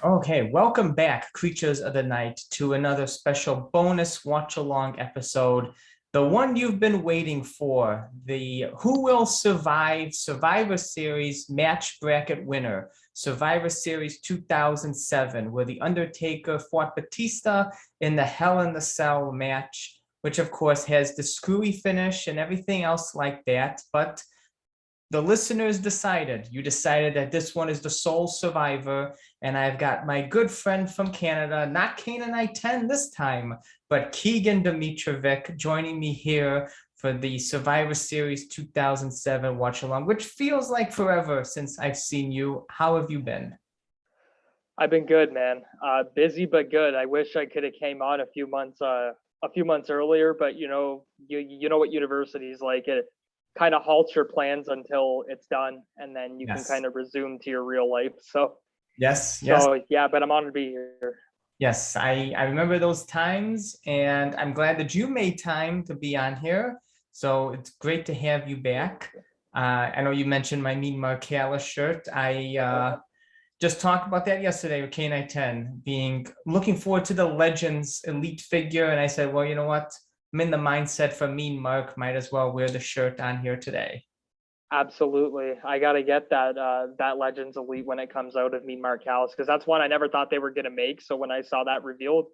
Okay, welcome back, creatures of the night, to another special bonus watch along episode. The one you've been waiting for, the Who Will Survive Survivor Series match bracket winner, Survivor Series 2007, where The Undertaker fought Batista in the Hell in the Cell match, which of course has the screwy finish and everything else like that. But the listeners decided, you decided that this one is the sole survivor. And I've got my good friend from Canada, not Canaanite 10 this time, but Keegan Dimitrijevic joining me here for the Survivor Series 2007 watch along, which feels like forever since I've seen you. How have you been? I've been good, man. Busy but good. I wish I could have came on a few months earlier, but you know what university is like. It kind of halts your plans until it's done, and then you can Yes. kind of resume to your real life. So, Yes, yes. so yeah, but I'm honored to be here. Yes, I remember those times, and I'm glad that you made time to be on here. So it's great to have you back. I know you mentioned my Mean Mark Callis shirt. I just talked about that yesterday with K910, being looking forward to the Legends elite figure. And I said, well, you know what? I'm in the mindset for Mean Mark, might as well wear the shirt on here today. Absolutely, I gotta get that Legends Elite when it comes out of me, Mark Callis, because that's one I never thought they were gonna make. So when I saw that revealed,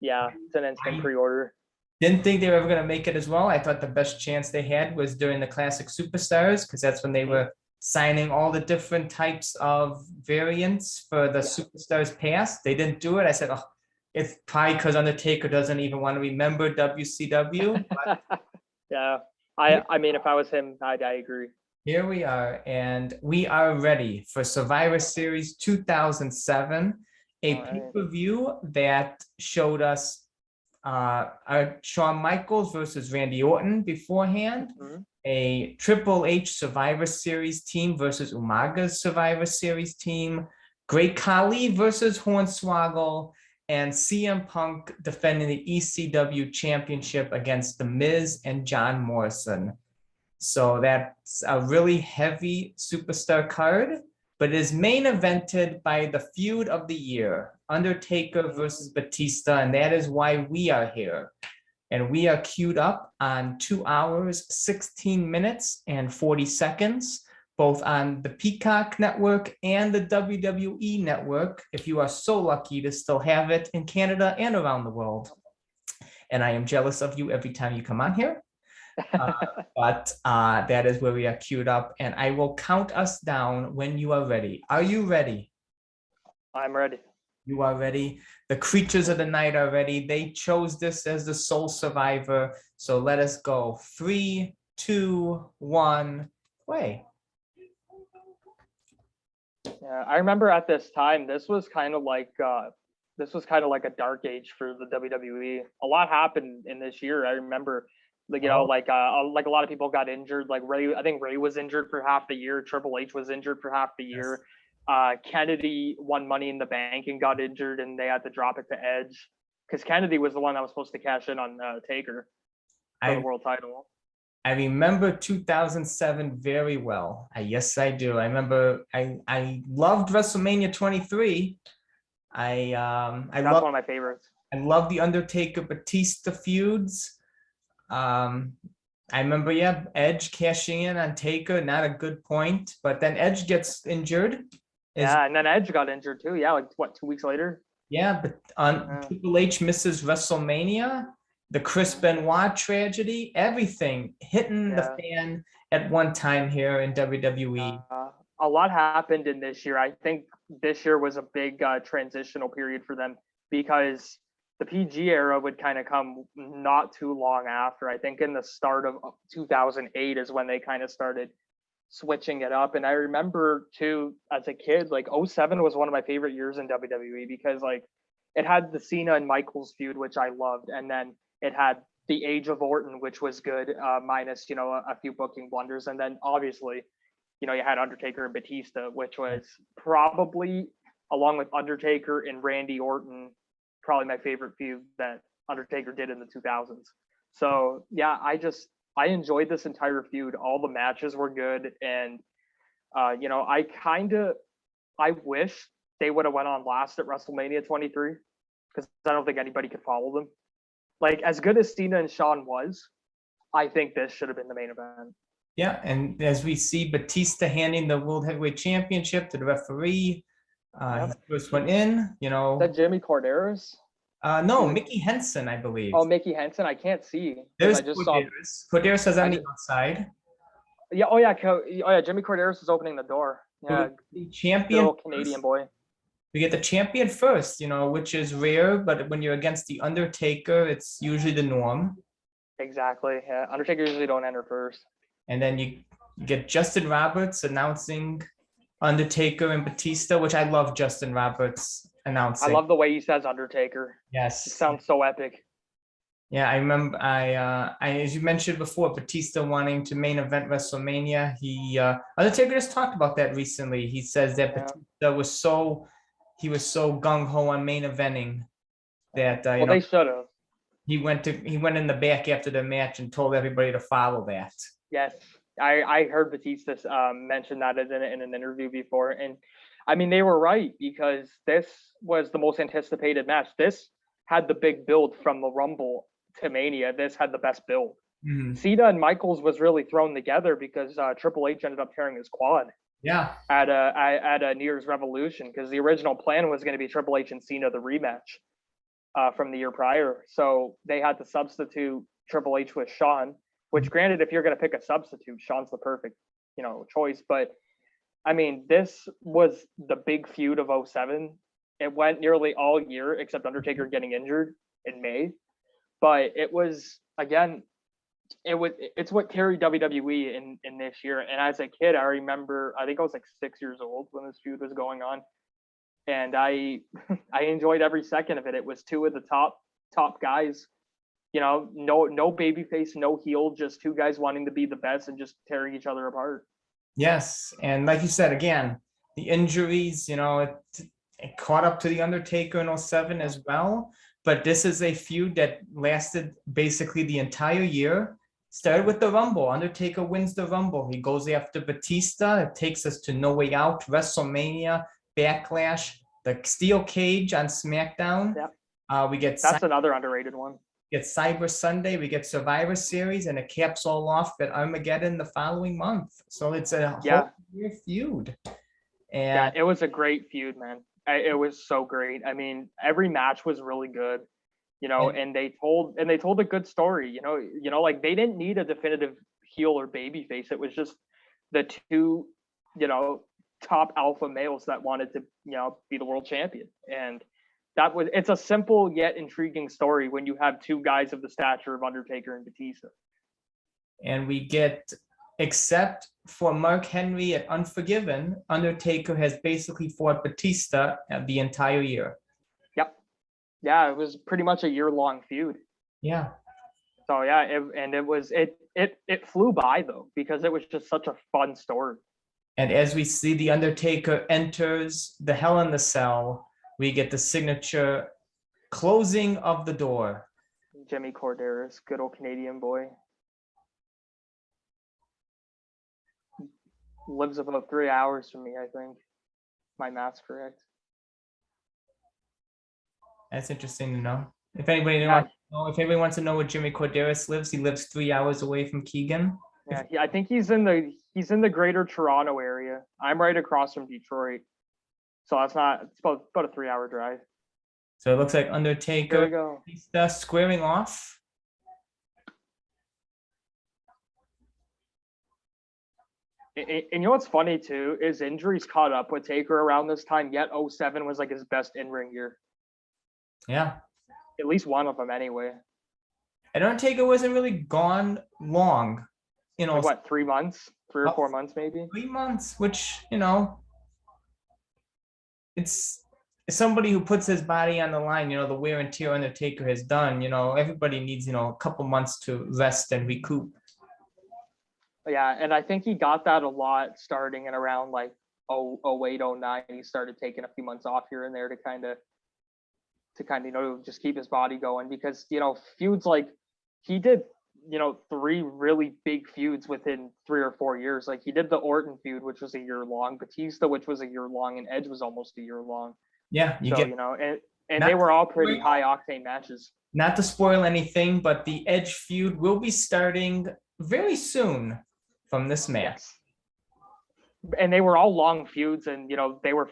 yeah, it's an instant I pre-order. didn't think they were ever going to make it as well. I thought the best chance they had was during the Classic Superstars, because that's when they were signing all the different types of variants for the Yeah. Superstars Pass. They didn't do it. I said, oh, it's probably because Undertaker doesn't even want to remember WCW. But Yeah, I mean, if I was him, I agree. here we are, and we are ready for Survivor Series 2007, a All right. pay-per-view that showed us Shawn Michaels versus Randy Orton beforehand, Mhm. a Triple H Survivor Series team versus Umaga's Survivor Series team, Great Khali versus Hornswoggle, and CM Punk defending the ECW Championship against The Miz and John Morrison. So that's a really heavy superstar card, but it is main evented by the feud of the year, Undertaker versus Batista, and that is why we are here. And we are queued up on 2 hours, 16 minutes, and 40 seconds, both on the Peacock Network and the WWE Network, if you are so lucky to still have it in Canada and around the world. And I am jealous of you every time you come on here. Uh, but that is where we are queued up, and I will count us down when you are ready. Are you ready? I'm ready. You are ready. The creatures of the night are ready. They chose this as the sole survivor. So let us go. 3, 2, 1, play. Yeah, I remember at this time, this was kind of like a dark age for the WWE. A lot happened in this year. I remember, Oh, like a lot of people got injured. Like Ray, I think Ray was injured for half the year. Triple H was injured for half the yes. year. Kennedy won Money in the Bank and got injured, and they had to drop it to Edge because Kennedy was the one that was supposed to cash in on Taker for the I world title. I remember 2007 very well. Yes, I do. I remember I loved WrestleMania 23. That's one of my favorites. I love the Undertaker Batista feuds. Um, I remember, yeah, Edge cashing in on Taker, not a good point, but then Edge gets injured. Yeah, and then Edge got injured too. Yeah, like what, 2 weeks later? Yeah, but on Yeah. Triple H misses WrestleMania, the Chris Benoit tragedy, everything hitting the Yeah. fan at one time here in WWE. A lot happened in this year. I think this year was a big transitional period for them because the PG era would kind of come not too long after. I think in the start of 2008 is when they kind of started switching it up. And I remember too, as a kid, like '07 was one of my favorite years in WWE because like it had the Cena and Michaels feud, which I loved, and then it had the Age of Orton, which was good, minus a few booking blunders, and then obviously you had Undertaker and Batista, which was probably, along with Undertaker and Randy Orton, probably my favorite feud that Undertaker did in the 2000s. So yeah, I enjoyed this entire feud. All the matches were good, and I wish they would have went on last at WrestleMania 23, because I don't think anybody could follow them. Like, as good as Cena and Shawn was, I think this should have been the main event. Yeah, and as we see Batista handing the World Heavyweight Championship to the referee, he first went in, Is that Jimmy Corderas? No, Mickey Henson, I believe. Oh, Mickey Henson. I can't see. There's I just Corderas. Corderas is on the outside. Yeah. Oh yeah. Jimmy Corderas is opening the door. Yeah. The champion, little Canadian boy. We get the champion first, which is rare, but when you're against the Undertaker, it's usually the norm. Exactly. Yeah. Undertaker usually don't enter first. And then you get Justin Roberts announcing Undertaker and Batista, which I love Justin Roberts announcing. I love the way he says Undertaker. Yes. It sounds so epic. Yeah, I remember I as you mentioned before, Batista wanting to main event WrestleMania. Undertaker just talked about that recently. He says that Batista was so gung-ho on main eventing that they should have. He went in the back after the match and told everybody to follow that. Yes, I heard Batista mention that in an interview before, and I mean they were right, because this was the most anticipated match. This had the big build from the Rumble to Mania. This had the best build. Mm-hmm. Cena and Michaels was really thrown together because Triple H ended up tearing his quad. Yeah. At a New Year's Revolution, because the original plan was going to be Triple H and Cena the rematch from the year prior. So they had to substitute Triple H with Shawn, which granted, if you're going to pick a substitute, Shawn's the perfect, choice. But I mean, this was the big feud of 07. It went nearly all year except Undertaker getting injured in May. But it was, again, it's what carried WWE in this year. And as a kid, I remember, I think I was like 6 years old when this feud was going on. And I enjoyed every second of it. It was two of the top guys, no babyface, no heel, just two guys wanting to be the best and just tearing each other apart. Yes. And like you said, again, the injuries, it caught up to the Undertaker in 07 as well. But this is a feud that lasted basically the entire year. Started with the Rumble. Undertaker wins the Rumble. He goes after Batista. It takes us to No Way Out, WrestleMania, Backlash, the Steel Cage on SmackDown. Yep. We get that's another underrated one. We get Cyber Sunday. We get Survivor Series, and it caps all off at Armageddon the following month. So it's a whole year feud. And it was a great feud, man. It was so great. I mean, every match was really good, and they told a good story. Like they didn't need a definitive heel or baby face. It was just the two, top alpha males that wanted to, be the world champion. And it's a simple yet intriguing story when you have two guys of the stature of Undertaker and Batista. And we get, except for Mark Henry at Unforgiven, Undertaker has basically fought Batista the entire year. Yep. Yeah, it was pretty much a year-long feud. Yeah. So yeah, it flew by though, because it was just such a fun story. And as we see the Undertaker enters the Hell in the Cell, we get the signature closing of the door. Jimmy Corderas, good old Canadian boy. Lives about 3 hours from me, I think. My math's correct. That's interesting to know. If anybody wants to know where Jimmy Corderas lives, he lives 3 hours away from Keegan. Yeah, I think he's in the greater Toronto area. I'm right across from Detroit. So it's about a 3 hour drive. So it looks like Undertaker squaring off. And you know what's funny too is injuries caught up with Taker around this time. Yet 07 was like his best in-ring year. Yeah, at least one of them anyway. And Undertaker wasn't really gone long. Like what, 3 months, 3 or 4 months, maybe 3 months, which it's somebody who puts his body on the line. The wear and tear Undertaker has done. Everybody needs a couple months to rest and recoup. Yeah, and I think he got that a lot starting in around like 08, 09. He started taking a few months off here and there to kind of just keep his body going, because feuds like he did three really big feuds within 3 or 4 years. Like he did the Orton feud, which was a year long, Batista, which was a year long, and Edge was almost a year long. Yeah, So, and they were all pretty high octane matches. Not to spoil anything, but the Edge feud will be starting very soon from this match. Yes. And they were all long feuds, and they were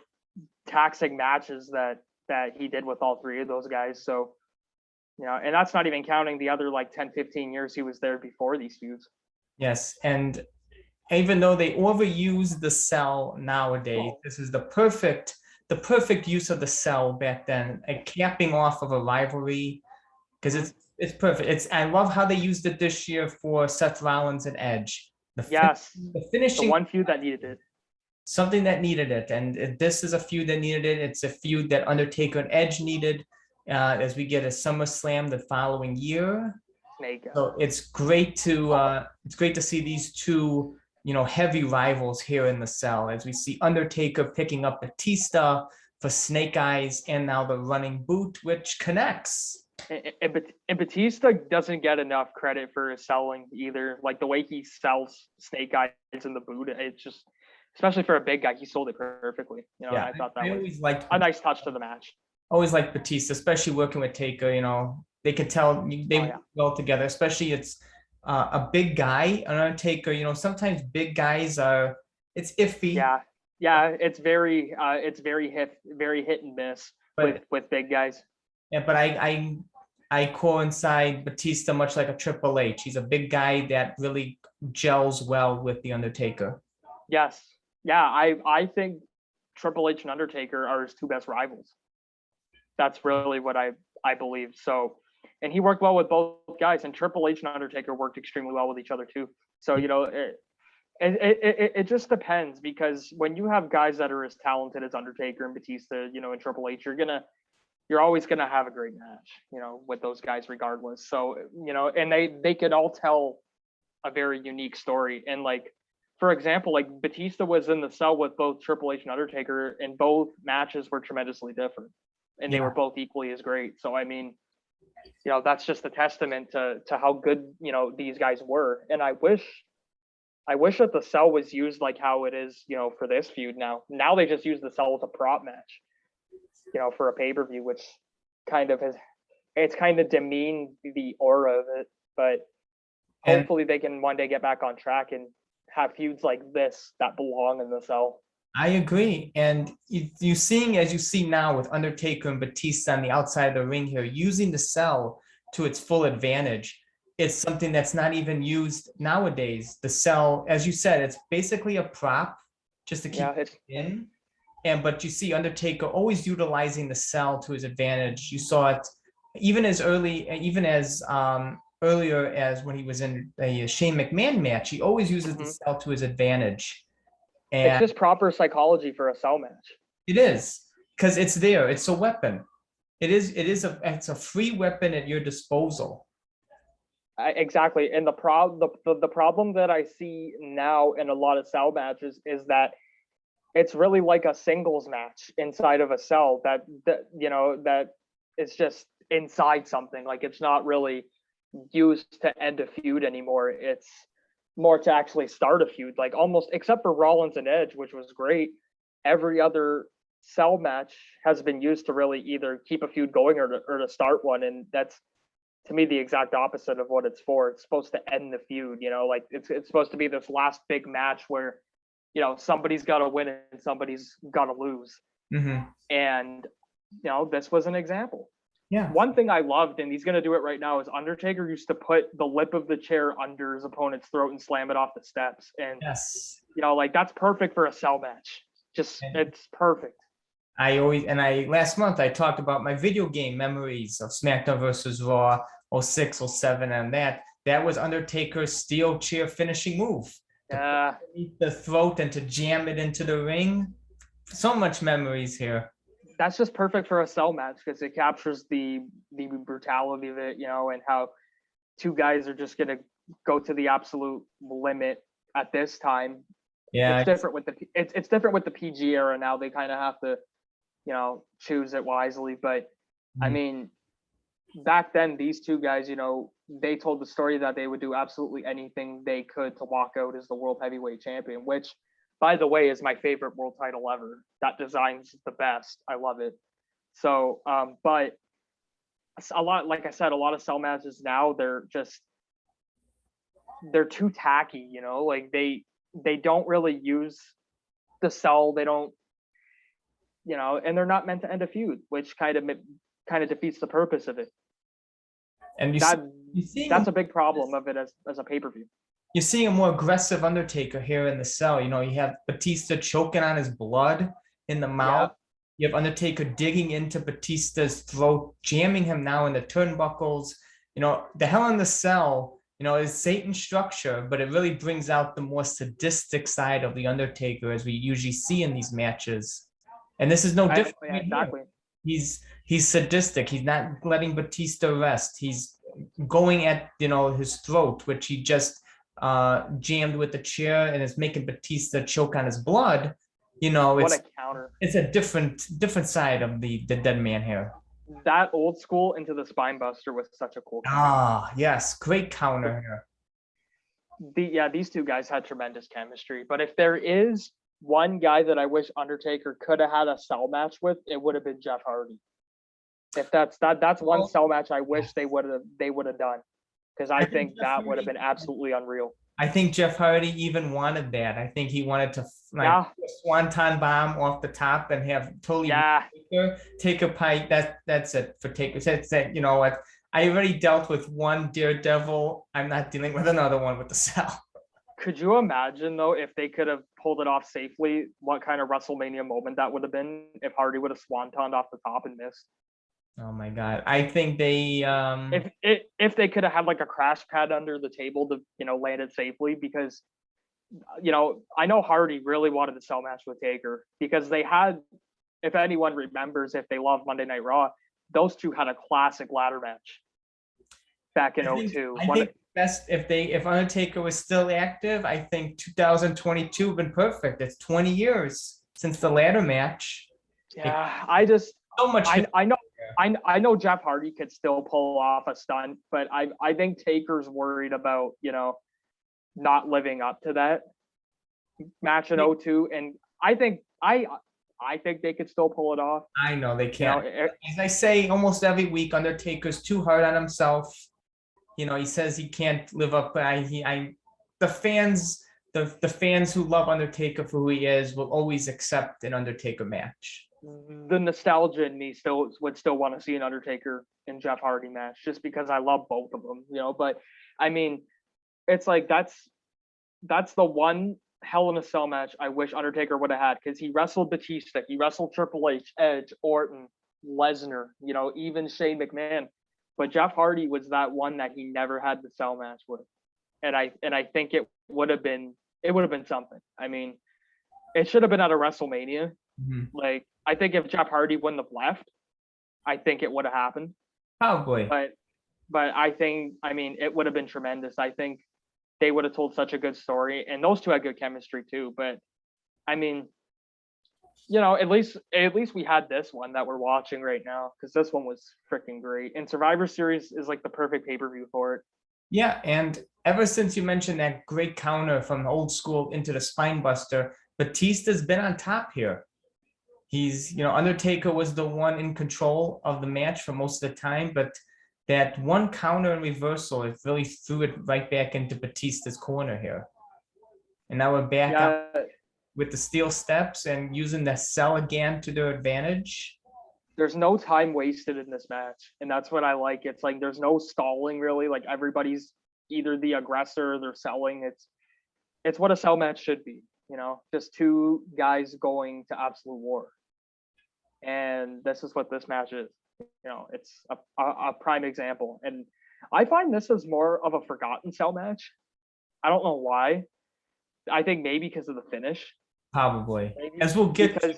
taxing matches that he did with all three of those guys. So, and that's not even counting the other like 10, 15 years he was there before these feuds. Yes, and even though they overuse the cell nowadays, this is the perfect use of the cell back then, capping off of a rivalry, because it's perfect. I love how they used it this year for Seth Rollins and Edge. The finishing, the one feud that needed it. Something that needed it, and this is a feud that needed it. It's a feud that Undertaker and Edge needed, as we get a SummerSlam the following year. So it's great to see these two heavy rivals here in the cell, as we see Undertaker picking up Batista for Snake Eyes and now the running boot, which connects. And Batista doesn't get enough credit for his selling either. Like the way he sells Snake Eyes in the boot, it's just, especially for a big guy, he sold it perfectly. I thought that was a nice touch to the match. Always liked Batista, especially working with Taker. They could tell they work well together, especially it's a big guy, an Undertaker. Sometimes big guys it's iffy. Yeah, it's very hit and miss with big guys. Yeah, but I coincide Batista much like a Triple H. He's a big guy that really gels well with the Undertaker. Yes. Yeah, I think Triple H and Undertaker are his two best rivals. That's really what I believe. So, and he worked well with both guys, and Triple H and Undertaker worked extremely well with each other too. So, it just depends, because when you have guys that are as talented as Undertaker and Batista, and Triple H, you're always gonna have a great match, with those guys regardless. So, and they could all tell a very unique story. And like, for example, like Batista was in the cell with both Triple H and Undertaker, and both matches were tremendously different, and they were both equally as great. So I mean, that's just a testament to how good these guys were. And I wish that the cell was used like how it is for this feud. Now they just use the cell as a prop match, for a pay-per-view, which kind of demeaned the aura of it. But hopefully they can one day get back on track and have feuds like this that belong in the cell. I agree. And you seeing, as you see now with Undertaker and Batista on the outside of the ring here, using the cell to its full advantage. It's something that's not even used nowadays. The cell, as you said, it's basically a prop just to keep it in. But you see Undertaker always utilizing the cell to his advantage. You saw it even as earlier as when he was in a Shane McMahon match. He always uses the cell to his advantage. And it's just proper psychology for a cell match. It is, because it's there. It's a weapon. It's a free weapon at your disposal. Exactly. And the problem that I see now in a lot of cell matches is that it's really like a singles match inside of a cell that it's just inside something. Like, it's not really used to end a feud anymore. It's more to actually start a feud, like almost, except for Rollins and Edge, which was great. Every other cell match has been used to really either keep a feud going or to start one. And that's, to me, the exact opposite of what it's for. It's supposed to end the feud, like it's supposed to be this last big match where, somebody's got to win and somebody's got to lose. Mm-hmm. And, this was an example. Yeah. One thing I loved, and he's going to do it right now, is Undertaker used to put the lip of the chair under his opponent's throat and slam it off the steps. And, like, that's perfect for a cell match. It's perfect. Last month I talked about my video game memories of SmackDown versus Raw 06, 07, and that was Undertaker's steel chair finishing move. To the throat and to jam it into the ring. So much memories here. That's just perfect for a cell match, because it captures the brutality of it, and how two guys are just gonna go to the absolute limit at this time. Yeah, it's different with the PG era now. They kind of have to, choose it wisely. But I mean, back then these two guys, they told the story that they would do absolutely anything they could to walk out as the world heavyweight champion, which, by the way, is my favorite world title ever. That design's the best. I love it. So, but a lot, like I said, a lot of cell matches now, they're too tacky, you know, like they don't really use the cell. They don't, you know, and they're not meant to end a feud, which kind of defeats the purpose of it. And that's a big problem of it as a pay-per-view. You're seeing a more aggressive Undertaker here in the cell. You know, you have Batista choking on his blood in the mouth. Yeah. You have Undertaker digging into Batista's throat, jamming him now in the turnbuckles. You know, the Hell in the Cell, you know, is Satan's structure, but it really brings out the more sadistic side of the Undertaker, as we usually see in these matches. And this is no different. Yeah, exactly. He's sadistic. He's not letting Batista rest. He's going at, you know, his throat, which he just jammed with the chair, and is making Batista choke on his blood. You know, what a counter. It's a different side of the Deadman here. That old school into the spine buster was such a cool counter. Yes, great counter here. These two guys had tremendous chemistry. But if there is one guy that I wish Undertaker could have had a cell match with, it would have been Jeff Hardy. If that's one cell match I wish they would have done, because I think that would have been absolutely unreal. I think Jeff Hardy even wanted that. I think he wanted to swanton bomb off the top and have totally take a pipe. That's it for Taker. That's it. You know what? I already dealt with one Daredevil. I'm not dealing with another one with the cell. Could you imagine though if they could have pulled it off safely? What kind of WrestleMania moment that would have been if Hardy would have swantoned off the top and missed? Oh my God! I think they if they could have had like a crash pad under the table to, you know, land it safely, because, you know, I know Hardy really wanted the cell match with Taker, because they had, if anyone remembers, if they love Monday Night Raw, those two had a classic ladder match back in 2002. I think best if Undertaker was still active, I think 2022 would have been perfect. It's 20 years since the ladder match. Yeah, I just so much. I know Jeff Hardy could still pull off a stunt, but I think Taker's worried about, you know, not living up to that match in 2002, and I think they could still pull it off. I know they can. You know, as I say almost every week, Undertaker's too hard on himself. You know, he says he can't live up. The fans who love Undertaker for who he is will always accept an Undertaker match. The nostalgia in me would still want to see an Undertaker and Jeff Hardy match, just because I love both of them, you know. But I mean, it's like that's the one Hell in a Cell match I wish Undertaker would have had, because he wrestled Batista, he wrestled Triple H, Edge, Orton, Lesnar, you know, even Shane McMahon. But Jeff Hardy was that one that he never had the cell match with, and I think it would have been something. I mean, it should have been at a WrestleMania. Mm-hmm. Like, I think if Jeff Hardy wouldn't have left, I think it would have happened. Probably. But I think, I mean, it would have been tremendous. I think they would have told such a good story, and those two had good chemistry too. But I mean, you know, at least we had this one that we're watching right now, because this one was freaking great. And Survivor Series is like the perfect pay-per-view for it. Yeah, and ever since you mentioned that great counter from old school into the spine buster, Batista's been on top here. He's, you know, Undertaker was the one in control of the match for most of the time, but that one counter and reversal, it really threw it right back into Batista's corner here. And now we're back up with the steel steps and using the cell again to their advantage. There's no time wasted in this match, and that's what I like. It's like there's no stalling really. Like, everybody's either the aggressor or they're selling. It's what a cell match should be, you know, just two guys going to absolute war. And this is what this match is. You know, it's a prime example. And I find this is more of a forgotten cell match. I don't know why. I think maybe because of the finish. Probably. Maybe, as we'll get to.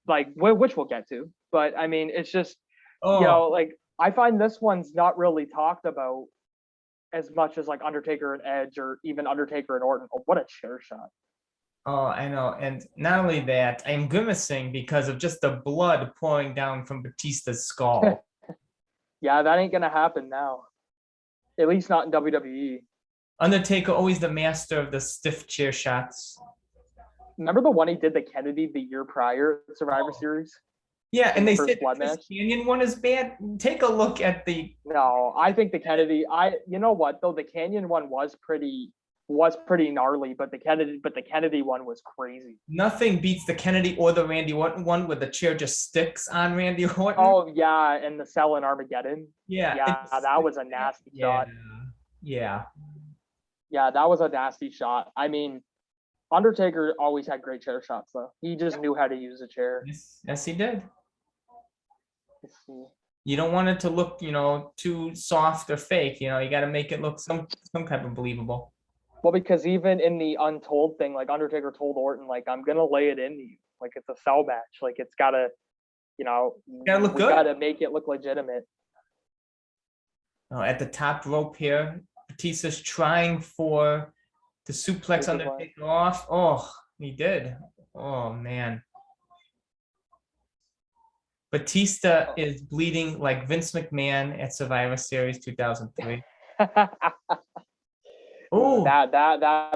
Like, which we'll get to. But I mean, it's just, you know, like, I find this one's not really talked about as much as like Undertaker and Edge, or even Undertaker and Orton. Oh, what a chair shot. Oh, I know. And not only that, I'm grimacing because of just the blood pouring down from Batista's skull. Yeah, that ain't going to happen now. At least not in WWE. Undertaker always the master of the stiff chair shots. Remember the one he did the Kennedy the year prior at Survivor Series? Yeah, and they First said blood this match? Canyon one is bad. Take a look at the. No, I think the Kennedy. You know what though, the Canyon one was pretty gnarly, but the Kennedy one was crazy. Nothing beats the Kennedy or the Randy Orton one where the chair just sticks on Randy Orton. Oh yeah, and the cell in Armageddon. Yeah, That was a nasty shot. Yeah. Yeah, that was a nasty shot. I mean, Undertaker always had great chair shots though. He just knew how to use a chair. Yes, he did. Let's see. You don't want it to look, too soft or fake. You got to make it look some kind of believable. Well, because even in the Untold thing, like Undertaker told Orton, like, I'm gonna lay it into you. Like it's a cell match. Like it's gotta, Gotta look we good. gotta make it look legitimate. Oh, at the top rope here, Batista's trying for the suplex Undertaker off. Oh, he did. Oh man. Batista is bleeding like Vince McMahon at Survivor Series 2003. Oh, that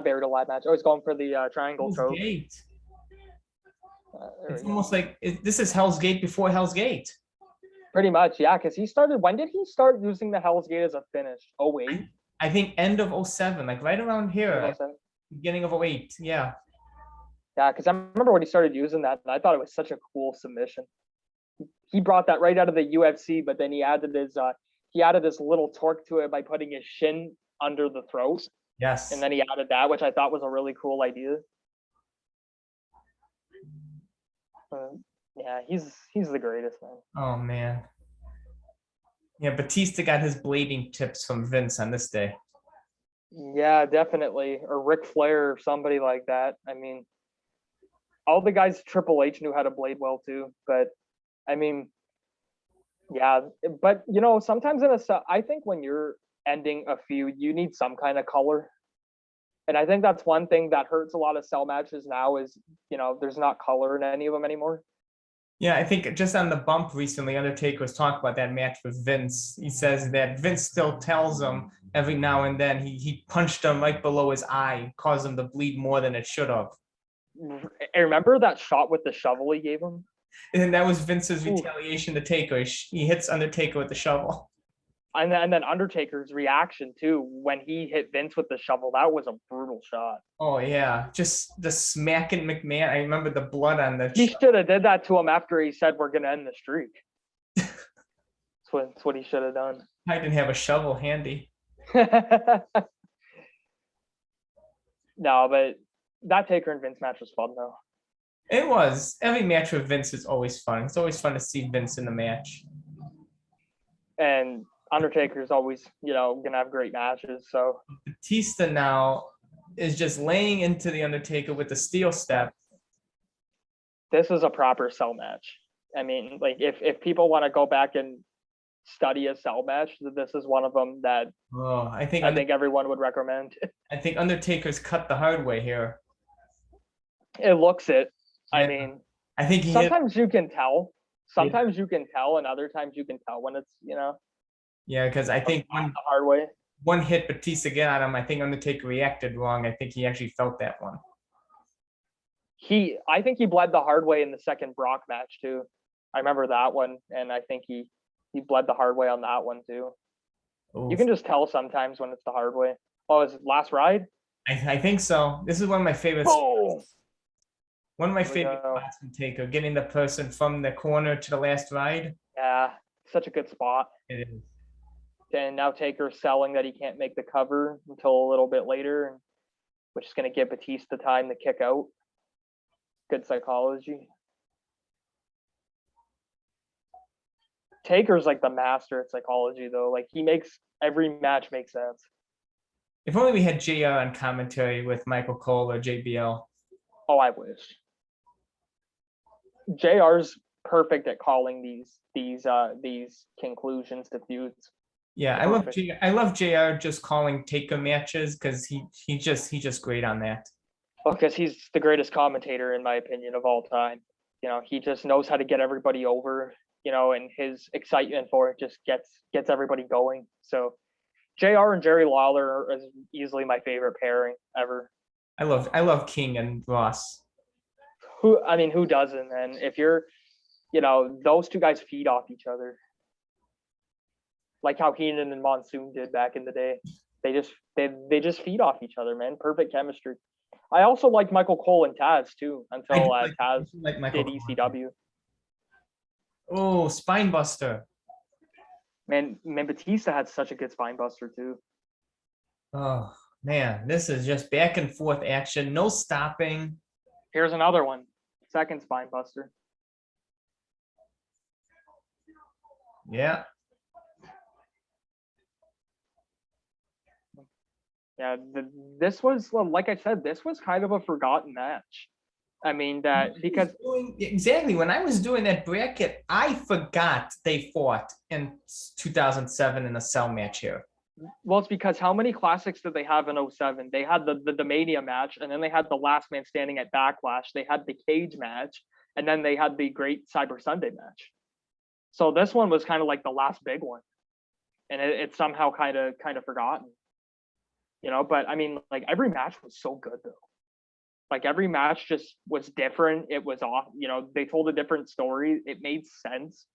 buried a live match. Oh, he's going for the triangle Hell's choke. Gate. It's almost like this is Hell's Gate before Hell's Gate. Pretty much, yeah. Because when did he start using the Hell's Gate as a finish? Oh wait, I think end of 07, like right around here, beginning of 08. Yeah. Yeah, because I remember when he started using that, and I thought it was such a cool submission. He brought that right out of the UFC, but then he added his little torque to it by putting his shin under the throat. Yes. And then he added that, which I thought was a really cool idea. Yeah, he's the greatest, man. Oh man. Yeah, Batista got his blading tips from Vince on this day. Yeah, definitely. Or Ric Flair or somebody like that. I mean, all the guys Triple H knew how to blade well too, but I mean, yeah, but sometimes I think when you're ending a feud, you need some kind of color. And I think that's one thing that hurts a lot of cell matches now is, there's not color in any of them anymore. Yeah, I think just on the bump recently, Undertaker was talking about that match with Vince. He says that Vince still tells him every now and then he punched him right below his eye, caused him to bleed more than it should have. I remember that shot with the shovel he gave him? And that was Vince's retaliation to Taker. He hits Undertaker with the shovel. And then Undertaker's reaction too when he hit Vince with the shovel. That was a brutal shot. Oh yeah, just the smacking McMahon. I remember the blood on the. He should have did that to him after he said we're gonna end the streak. That's what he should have done. I didn't have a shovel handy. No, but that Taker and Vince match was fun though. It was. Every match with Vince is always fun. It's always fun to see Vince in the match. And Undertaker's always, gonna have great matches. So Batista now is just laying into the Undertaker with the steel step. This is a proper cell match. I mean, like if people want to go back and study a cell match, this is one of them that I think everyone would recommend. I think Undertaker's cut the hard way here. It looks it. Yeah. I mean, I think sometimes you can tell. Sometimes you can tell, and other times you can tell when it's, Yeah, because I think the hard way. One hit Batista get on him. I think Undertaker reacted wrong. I think he actually felt that one. I think he bled the hard way in the second Brock match too. I remember that one, and I think he bled the hard way on that one too. Oof. You can just tell sometimes when it's the hard way. Oh, is it Last Ride? I think so. This is one of my favorites. Oh! One of my favorite spots from Taker, getting the person from the corner to the last ride. Yeah, such a good spot. It is. And now Taker's selling that he can't make the cover until a little bit later, which is going to give Batista time to kick out. Good psychology. Taker's like the master at psychology, though. Like he makes every match make sense. If only we had JR on commentary with Michael Cole or JBL. Oh, I wish. JR's perfect at calling these conclusions to feuds. Yeah, I love JR just calling Taker matches because he's just great on that. Well, because he's the greatest commentator in my opinion of all time. He just knows how to get everybody over. And his excitement for it just gets everybody going. So JR and Jerry Lawler is easily my favorite pairing ever. I love King and Ross. Who doesn't? And if you're, those two guys feed off each other. Like how Heenan and Monsoon did back in the day. They just feed off each other, man. Perfect chemistry. I also liked Michael Cole and Taz too, until Taz did ECW. Oh, Spinebuster. Man, Batista had such a good Spinebuster too. Oh man, this is just back and forth action, no stopping. Here's another one. Second Spinebuster. Yeah. Yeah, this was, like I said, this was kind of a forgotten match. I mean, because exactly when I was doing that bracket, I forgot they fought in 2007 in a cell match here. Well, it's because how many classics did they have in 07? They had the Mania match, and then they had the Last Man Standing at Backlash. They had the cage match, and then they had the Great Cyber Sunday match. So this one was kind of like the last big one, and it's somehow kind of forgotten. But I mean, like every match was so good though. Like every match just was different. It was off, they told a different story. It made sense,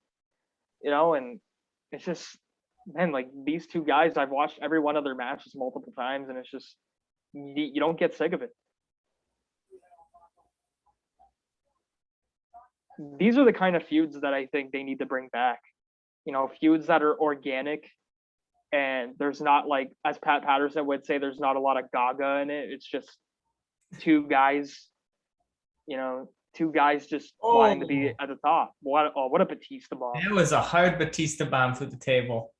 and it's just, man, like these two guys, I've watched every one of their matches multiple times, and it's just, you don't get sick of it. These are the kind of feuds that I think they need to bring back. Feuds that are organic, and there's not, like, as Pat Patterson would say, there's not a lot of gaga in it. It's just two guys just wanting to be at the top. What a Batista bomb. It was a hard Batista bomb through the table.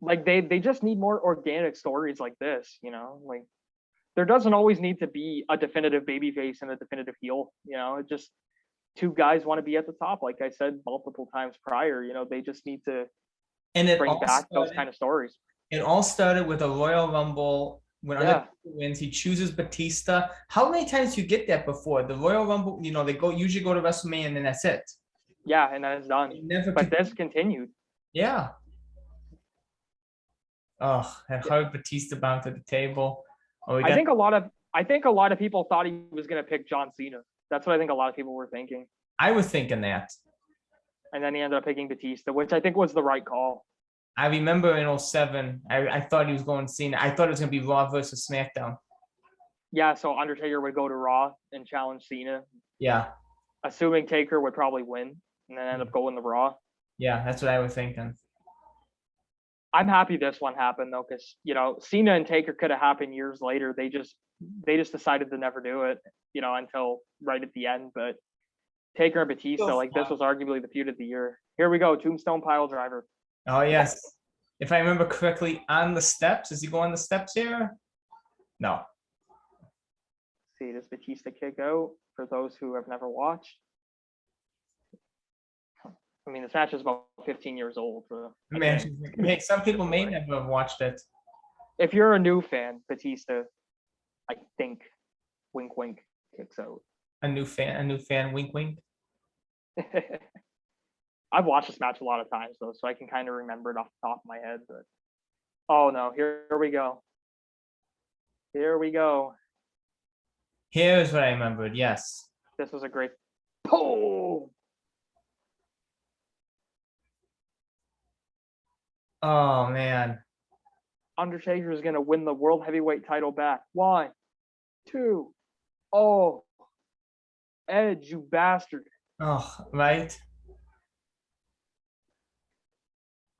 Like they just need more organic stories like this, like there doesn't always need to be a definitive babyface and a definitive heel, it just two guys want to be at the top. Like I said multiple times prior, they just need to bring back those kind of stories. It all started with a Royal Rumble. When Undertaker wins, he chooses Batista. How many times you get that before? The Royal Rumble, they usually go to WrestleMania and then that's it. Yeah, and then it's done. But this continued. Yeah. Oh, that hard Batista bomb to the table. I think a lot of people thought he was going to pick John Cena. That's what I think a lot of people were thinking. I was thinking that. And then he ended up picking Batista, which I think was the right call. I remember in 07, I thought he was going Cena. I thought it was going to be Raw versus SmackDown. Yeah, so Undertaker would go to Raw and challenge Cena. Yeah. Assuming Taker would probably win and then end up going to Raw. Yeah, that's what I was thinking. I'm happy this one happened though, because Cena and Taker could have happened years later. They just decided to never do it, until right at the end. But Taker and Batista, this was arguably the feud of the year. Here we go, Tombstone Pile Driver. Oh yes, if I remember correctly, on the steps. Does he go on the steps here? No. Let's see, does Batista kick out? For those who have never watched. I mean, this match is about 15 years old. Some people may never have watched it. If you're a new fan, Batista, I think, wink, wink, kicks out. A new fan, wink, wink. I've watched this match a lot of times though, so I can kind of remember it off the top of my head. But oh no, here we go. Here we go. Here's what I remembered. Yes. This was a great. Boom! Oh man. Undertaker is gonna win the World Heavyweight title back. 1, 2. Oh, Edge, you bastard. Oh, right.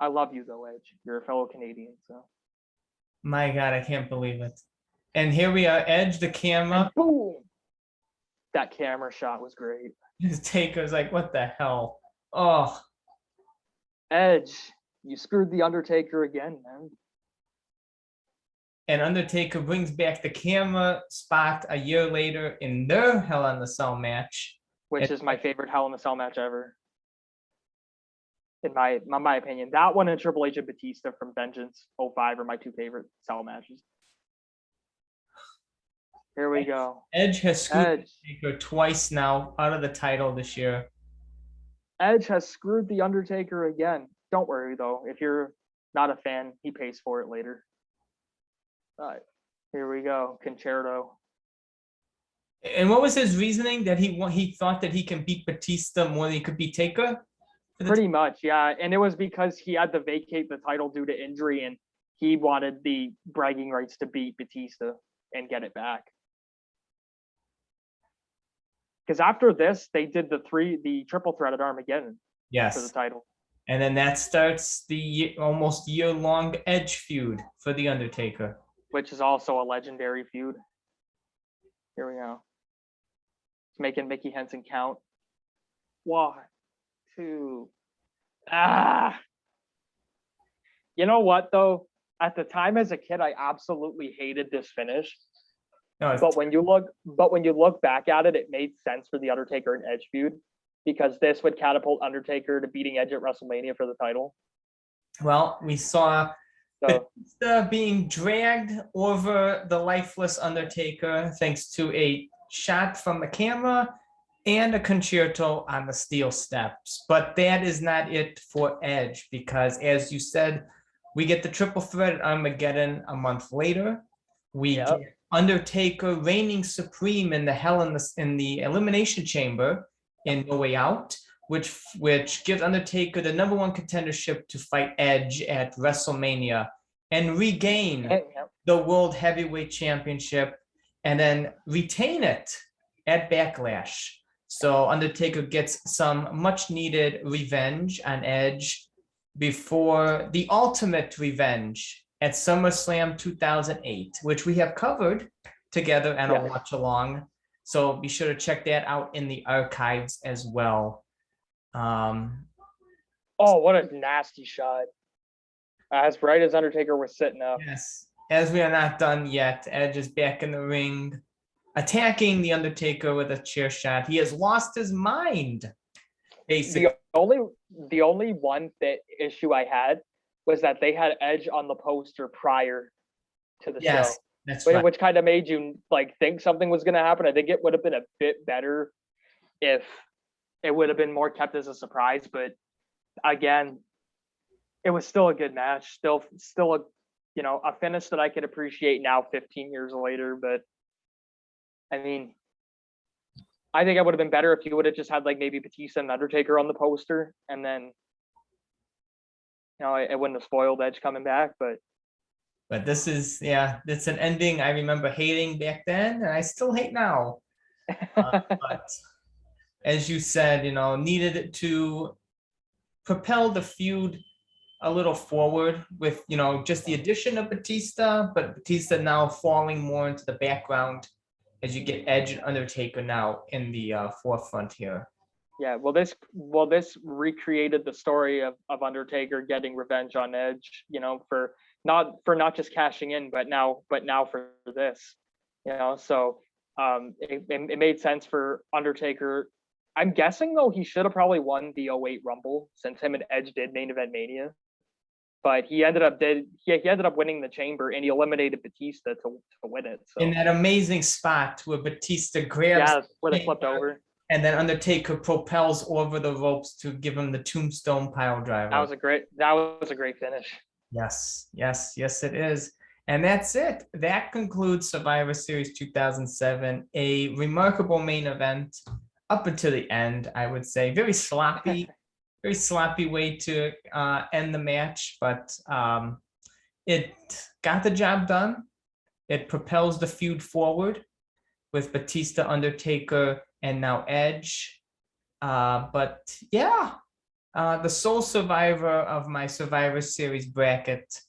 I love you though, Edge. You're a fellow Canadian, so. My God, I can't believe it. And here we are, Edge, the camera. And boom! That camera shot was great. Taker's like, what the hell? Oh. Edge, you screwed the Undertaker again, man. And Undertaker brings back the camera spot a year later in their Hell in the Cell match. Which is my favorite Hell in the Cell match ever. In my opinion. That one and Triple H and Batista from Vengeance 05 are my two favorite Cell matches. Here we go. Edge has screwed Undertaker twice now out of the title this year. Edge has screwed the Undertaker again. Don't worry though. If you're Not a fan. He pays for it later. All right, here we go. Concerto. And what was his reasoning that he thought that he can beat Batista more than he could beat Taker? Pretty much, yeah. And it was because he had to vacate the title due to injury, and he wanted the bragging rights to beat Batista and get it back. Because after this, they did the triple threat at Armageddon for the Yes. title. And then that starts the almost year-long Edge feud for The Undertaker. Which is also a legendary feud. Here we go. It's making Mickey Henson count. 1, 2. You know what, though? At the time as a kid, I absolutely hated this finish. No, But when you look back at it, it made sense for the Undertaker and Edge feud, because this would catapult Undertaker to beating Edge at WrestleMania for the title. well, we saw So Batista being dragged over the lifeless Undertaker thanks to a shot from the camera and a concerto on the steel steps. But that is not it for Edge, because as you said, we get the triple threat at Armageddon a month later. We get Undertaker reigning supreme in the Elimination Chamber in No Way Out, which gives Undertaker the #1 contendership to fight Edge at WrestleMania and regain the World Heavyweight Championship and then retain it at Backlash. So Undertaker gets some much needed revenge on Edge before the ultimate revenge at SummerSlam 2008, which we have covered together and a watch along. So be sure to check that out in the archives as well. what a nasty shot. As right as Undertaker was sitting up. Yes, as we are not done yet, Edge is back in the ring, attacking the Undertaker with a chair shot. He has lost his mind, basically. The only one issue I had was that they had Edge on the poster prior to the show. That's right. Which kind of made you think something was going to happen. I think it would have been a bit better if it would have been more kept as a surprise. But again, it was still a good match. Still a finish that I could appreciate now 15 years later. But I mean, I think it would have been better if you would have just had maybe Batista and Undertaker on the poster, and then it wouldn't have spoiled Edge coming back. But this is, it's an ending I remember hating back then, and I still hate now. But as you said, needed to propel the feud a little forward with, just the addition of Batista, but Batista now falling more into the background as you get Edge and Undertaker now in the forefront here. Yeah, well, this recreated the story of Undertaker getting revenge on Edge, for not just cashing in, but now for this, So it made sense for Undertaker. I'm guessing though he should have probably won the 08 Rumble, since him and Edge did main event Mania, but he ended up winning the Chamber, and he eliminated Batista to win it. So in that amazing spot where Batista grabs, where they flipped over. And then Undertaker propels over the ropes to give him the tombstone pile driver. That was a great finish. Yes, it is. And that's it. That concludes Survivor Series 2007, a remarkable main event up until the end, I would say. Very sloppy way to end the match, but it got the job done. It propels the feud forward with Batista, Undertaker, and now Edge. But the sole survivor of my Survivor Series bracket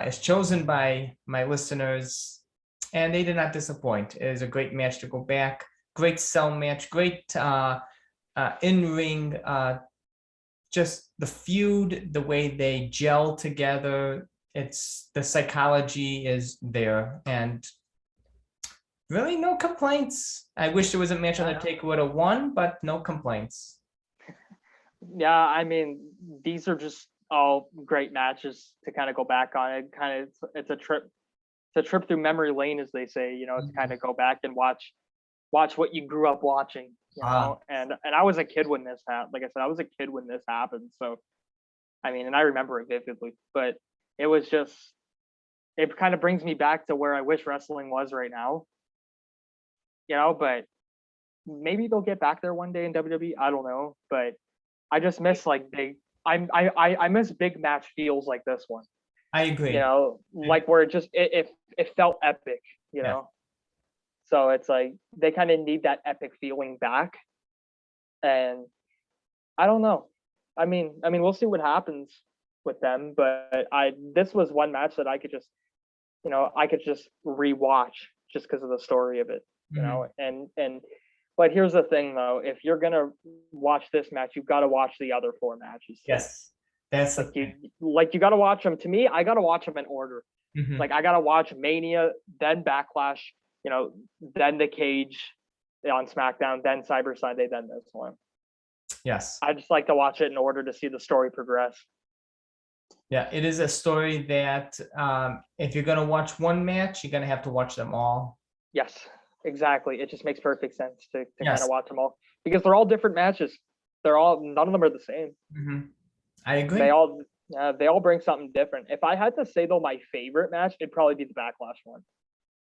is chosen by my listeners, and they did not disappoint. It is a great match to go back, great cell match, great in-ring, just the feud, the way they gel together. The psychology is there, and really no complaints. I wish there was a match Undertaker would have won, but no complaints. Yeah, I mean, these are just all great matches to kind of go back on. It's a trip through memory lane, as they say, to kind of go back and watch what you grew up watching, and I was a kid when this happened. Like I said, I was a kid when this happened. So I mean, and I remember it vividly, but it was just, it kind of brings me back to where I wish wrestling was right now, but maybe they'll get back there one day in WWE. I don't know, but I just miss like I miss big match feels like this one, I agree. like where it felt epic, Yeah. So it's like they kind of need that epic feeling back. And I don't know. I mean, we'll see what happens with them, but this was one match that I could just, I could just rewatch just because of the story of it, and but here's the thing though, if you're gonna watch this match, you've got to watch the other 4 matches. Yes, that's like you got to watch them. To me, I got to watch them in order. Like I got to watch Mania, then Backlash, then the Cage on SmackDown, then Cyber Sunday, then this one. Yes. I just like to watch it in order to see the story progress. Yeah, it is a story that if you're going to watch one match, you're going to have to watch them all. Yes, exactly. It just makes perfect sense to Yes. kind of watch them all because they're all different matches. None of them are the same. I agree. They all bring something different. If I had to say though, my favorite match, it'd probably be the Backlash one.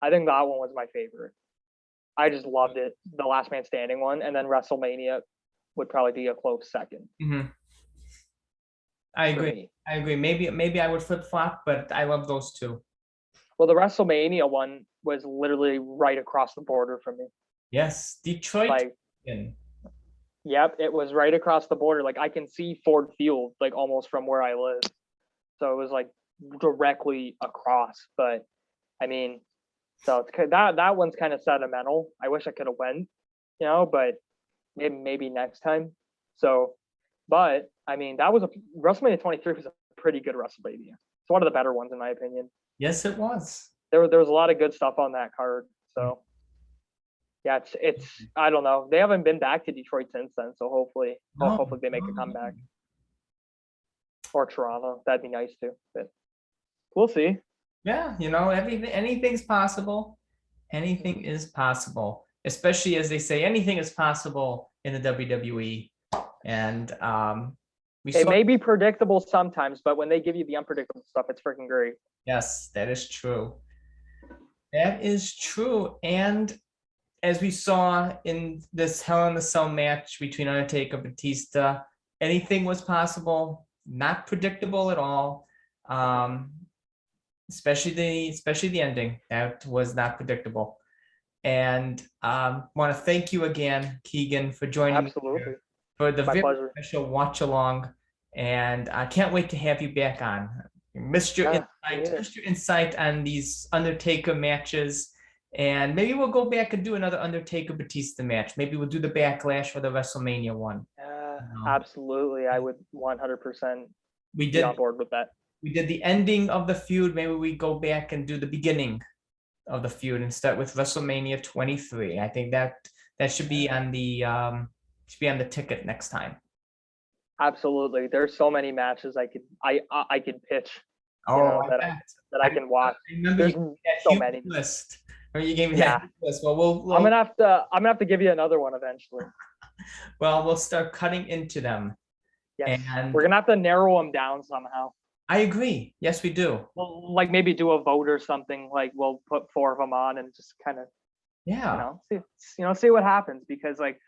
I think that one was my favorite. I just loved it. The Last Man Standing one, and then WrestleMania would probably be a close second. I agree. Maybe I would flip flop, but I love those two. Well, the WrestleMania one was literally right across the border from me. Yes, Detroit. Yep, it was right across the border. Like I can see Ford Field like almost from where I live. So it was like directly across. But I mean, so it's, that one's kind of sentimental. I wish I could have went, but maybe next time. So, but I mean, that was WrestleMania 23 was a pretty good WrestleMania. It's one of the better ones in my opinion. Yes, it was. There was a lot of good stuff on that card. So yeah, it's I don't know. They haven't been back to Detroit since then, so hopefully they make a comeback. Or Toronto, that'd be nice too. But we'll see. Yeah, anything's possible. Anything is possible, especially as they say, anything is possible in the WWE. And it may be predictable sometimes, but when they give you the unpredictable stuff, it's freaking great. Yes, that is true. That is true. And as we saw in this Hell in a Cell match between Undertaker and Batista, anything was possible, not predictable at all. Especially the ending. That was not predictable. And want to thank you again, Keegan, for joining me for the very special watch along. And I can't wait to have you back on. Missed your insight on these Undertaker matches. And maybe we'll go back and do another Undertaker Batista match. Maybe we'll do the Backlash for the WrestleMania one. Absolutely. I would 100% be on board with that. We did the ending of the feud. Maybe we go back and do the beginning of the feud and start with WrestleMania 23. I think that should be on the ticket next time. Absolutely. There's so many matches I could pitch. That I can watch. There's so many. List. Or you gave me that list. Well, I'm gonna have to give you another one eventually. Well, we'll start cutting into them. Yes. And we're gonna have to narrow them down somehow. I agree. Yes, we do. Well, like maybe do a vote or something. Like we'll put 4 of them on and just kind of, see what happens. Because like,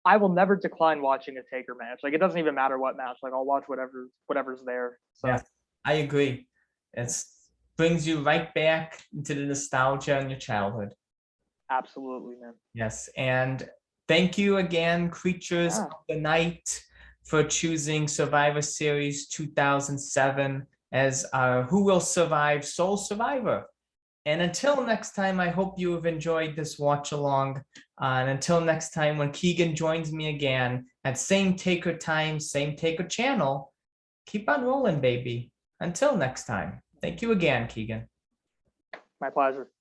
I will never decline watching a Taker match. Like it doesn't even matter what match. Like I'll watch whatever's there. So. Yeah, I agree. It brings you right back into the nostalgia in your childhood. Absolutely, man. Yes, and thank you again, Creatures of the Night, for choosing Survivor Series 2007 as our Who Will Survive Sole Survivor. And until next time, I hope you have enjoyed this watch along. And until next time, when Keegan joins me again at same Taker time, same Taker channel, keep on rolling, baby. Until next time. Thank you again, Keegan. My pleasure.